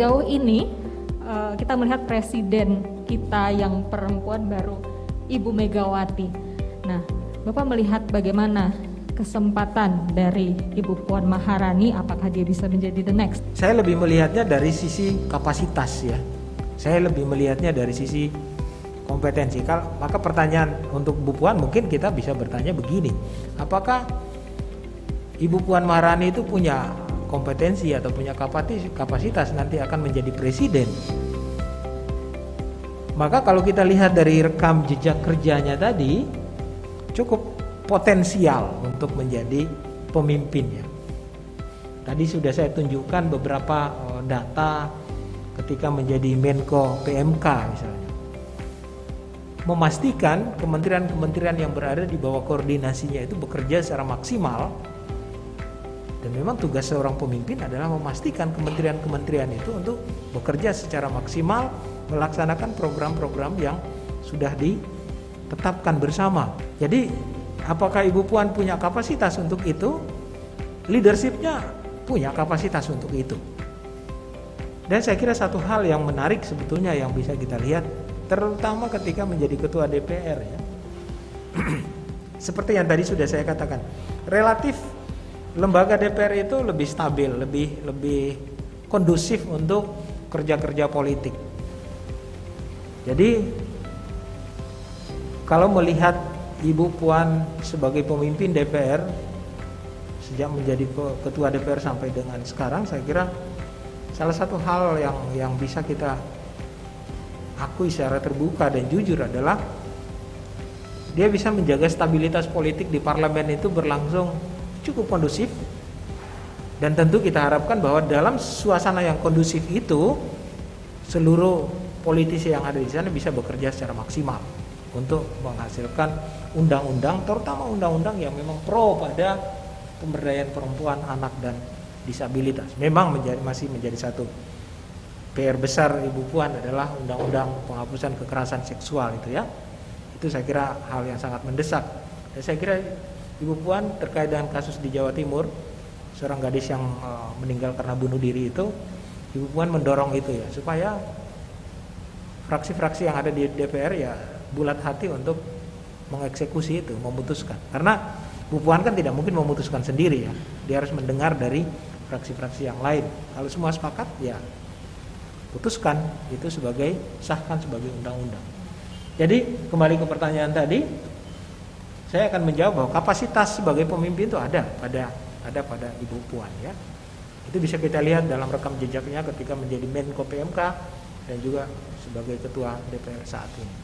sejauh ini kita melihat presiden kita yang perempuan baru Ibu Megawati. Nah, Bapak melihat bagaimana kesempatan dari Ibu Puan Maharani, apakah dia bisa menjadi the next? Saya lebih melihatnya dari sisi kapasitas ya. Saya lebih melihatnya dari sisi kompetensi. Maka pertanyaan untuk Bu Puan mungkin kita bisa bertanya begini. Apakah Ibu Puan Maharani itu punya kompetensi atau punya kapasitas nanti akan menjadi presiden? Maka kalau kita lihat dari rekam jejak kerjanya tadi, cukup potensial untuk menjadi pemimpinnya. Tadi sudah saya tunjukkan beberapa data ketika menjadi Menko PMK misalnya. Memastikan kementerian-kementerian yang berada di bawah koordinasinya itu bekerja secara maksimal. Dan memang tugas seorang pemimpin adalah memastikan kementerian-kementerian itu untuk bekerja secara maksimal, melaksanakan program-program yang sudah ditetapkan bersama. Jadi apakah Ibu Puan punya kapasitas untuk itu? Leadership-nya punya kapasitas untuk itu. Dan saya kira satu hal yang menarik sebetulnya yang bisa kita lihat, terutama ketika menjadi ketua DPR ya. Seperti yang tadi sudah saya katakan, relatif lembaga DPR itu lebih stabil, lebih kondusif untuk kerja-kerja politik. Jadi kalau melihat Ibu Puan sebagai pemimpin DPR sejak menjadi ketua DPR sampai dengan sekarang, saya kira salah satu hal yang bisa kita akui secara terbuka dan jujur adalah dia bisa menjaga stabilitas politik di parlemen itu berlangsung cukup kondusif. Dan tentu kita harapkan bahwa dalam suasana yang kondusif itu seluruh politisi yang ada di sana bisa bekerja secara maksimal untuk menghasilkan undang-undang, terutama undang-undang yang memang pro pada pemberdayaan perempuan, anak dan disabilitas. Memang masih menjadi satu PR besar Ibu Puan adalah undang-undang penghapusan kekerasan seksual itu ya. Itu saya kira hal yang sangat mendesak. Dan saya kira Ibu Puan terkait dengan kasus di Jawa Timur, seorang gadis yang meninggal karena bunuh diri itu, Ibu Puan mendorong itu ya, supaya fraksi-fraksi yang ada di DPR ya bulat hati untuk mengeksekusi itu, memutuskan. Karena Bu Puan kan tidak mungkin memutuskan sendiri ya, dia harus mendengar dari fraksi-fraksi yang lain. Kalau semua sepakat ya putuskan itu sahkan sebagai undang-undang. Jadi kembali ke pertanyaan tadi, saya akan menjawab bahwa kapasitas sebagai pemimpin itu ada pada Ibu Puan ya. Itu bisa kita lihat dalam rekam jejaknya ketika menjadi Menko PMK dan juga sebagai ketua DPR saat ini.